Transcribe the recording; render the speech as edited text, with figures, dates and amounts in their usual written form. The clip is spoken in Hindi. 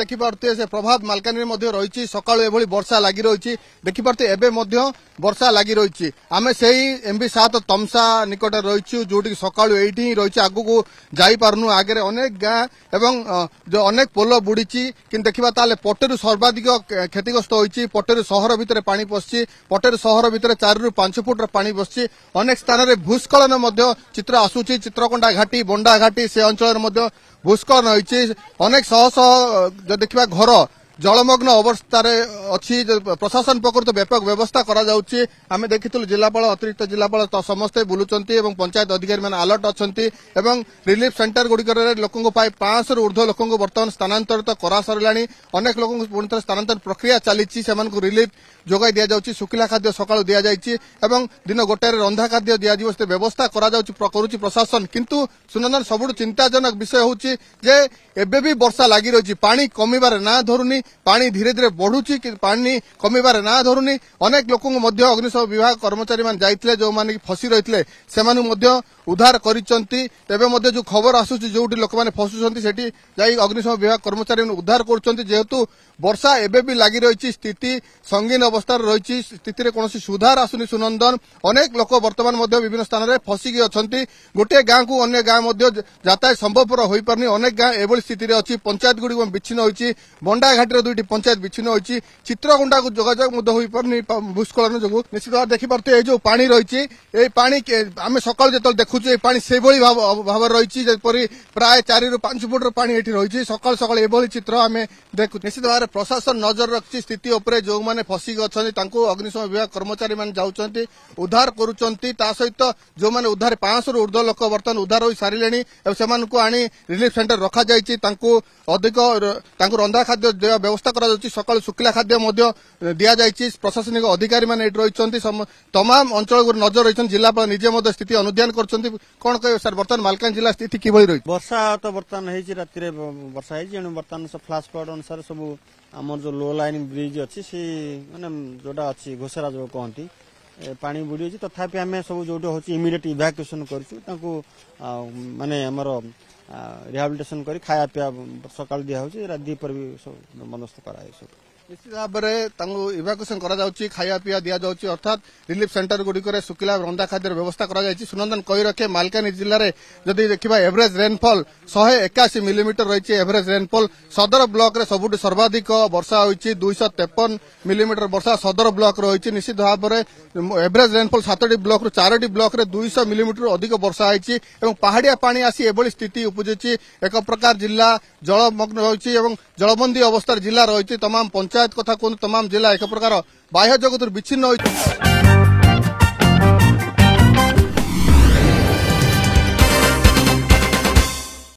देखिपे से प्रभाव मालकानगिरी रही सकाळु एभली वर्षा लगी रही देखिपे एवं वर्षा लगी रही आम से MB7 तमसा निकट रही जो सकाळु एठी रही आगु जापारनु आगे अनेक गाँ एवं जो अनेक पोल बुड़ी कि देखा ताले पटेरु सर्वाधिक क्षतिग्रस्त होती पटेरु सहर भितर पानी पशि पटेरु सहर भितर 4 ରୁ 5 फुट पानी पशि अनेक स्थान में भूस्खलन चित्र आसूची चित्रकोंडा घाटी बंडा घाटी से अंचल भूस्खलन होती अनेक शह शह जो देखा घर जलमग्न अवस्था अच्छी प्रशासन पक्ष व्यापक व्यवस्था करा जाउची आमे देखितु जिलापाल अतिरिक्त जिलापाल तो समस्ते बुलुचंती एवं पंचायत अधिकारी माने अलर्ट अछंती एवं रिलीफ सेंटर गुड़िकर लोकों 500 रू ऊर्ध्व लोकों वर्तमान स्थानांतरित करा सरलाणी अनेक लोकों पुणी थे स्थानांतर प्रक्रिया चली रिलीफ जोगाई दि जाउची सुखिला खाद्य सकाळु दिया जाइची एवं दिन गोटे रंधा खाद्य दिया जिवो से व्यवस्था करा जाउची करूची प्रशासन किंतु सुनंदन सबुठ चिंताजनक विषय होची जे एबे भी वर्षा लगी रही पानी कमिबार ना धरुनी पानी धीरे धीरे बढ़ुची पानी कमिबार ना धरुनी अनेक लोकों अग्निशम विभाग कर्मचारी मान जाइथिले जो माने फसी रहिथिले सेमानु मध्य उद्धार करिसंती तेबे मध्य जो खबर आसुची जोटी लोक माने फसुसंती सेठी जाई अग्निशम विभाग कर्मचारी उद्धार करछंती जेहेतु वर्षा एबे भी लगी रही स्थिति संगीन अवस्था रही स्थिति कौन सुधार आसुनी सुनंदन अनेक लोक वर्तमान विभिन्न स्थान में फसिकी अच्छा गोटे गाँ को अन्य गाँ यातायात संभवपर हो पारनी अनेक गाँ एभली स्थिति अच्छी पंचायत गुड़ी विच्छिन्न होती बंडा घाटी 2टी पंचायत विच्छिन्न होती चित्रकोंडा को जोगाजोग हो पारनी भूस्खलन जो निश्चित भाव देखिपे जो पानी रही पानी आम सका जो देखुचे पानी से भाव रही प्राय 4 ରୁ 5 फुट पानी ये रही सका सका एभली चित्र आम देखु निश्चित भाव प्रशासन नजर रखी स्थिति उपरे जो मैंने फसिक अच्छा अग्निशम विभाग कर्मचारी मान जाउछंती उद्धार करुचंती ता सहित जो मैंने उद्धार 500 ରୁ ऊर्ध्व लोक बर्तमान उद्धार हो सारे से आनी रिलीफ सेंटर रखा जाइए अधिक रंधा खाद्य व्यवस्था करा सकाळु सुखिला खाद्य दिया जाइए प्रशासनिक अधिकारी मैंने रही तमाम अंचल नजर रही जिलापाल निजे स्थिति अनुध्यान कर कौन कहे सर बर्तमान मालकानगिरी जिला स्थिति किभली रही वर्षा तो बर्तमान राति वर्षा बर्तमान फ्लाश फ्लड अनुसार सब आम जो लो लाइन ब्रिज अच्छी सी माने जोटा अच्छी घोषरा जो कहती पानी बुड़ी तथापि आम सब जो हूँ इमिडिएट इवाक्युएसन करूँ माने आमर रिहाबिलिटेशन कर खाया पीया सका दिया दीपर भी बंदोबस्त कराए निश्चित भाव में इवाक्युएसन खाया पीया दि जाऊँगी अर्थात रिलीफ सेंटर गुड़िक सुखिला रंधा खाद्य व्यवस्था कर सुनंदन कही रखे मालकानगिरी जिले में जदि देखा एवरेज रेनफॉल 181 मिलीमीटर रही एवरेज रेनफॉल सदर ब्लॉक रे सबुठ सर्वाधिक वर्षा होती 253 मिलीमीटर वर्षा सदर ब्लॉक रही निश्चित भाव में एवरेज रेनफॉल 7टी ब्लॉक 4टी ब्लॉक रे 200 मिलीमीटर अधिक वर्षा होती पहाड़िया पानी आसी एभली स्थिति उपजुची एक प्रकार जिला जलमग्न होती जलबंदी अवस्था जिला रही तमाम पंचायत कथा कहूँ तमाम जिला एक प्रकार बाह्य जगत विच्छिन्न होती।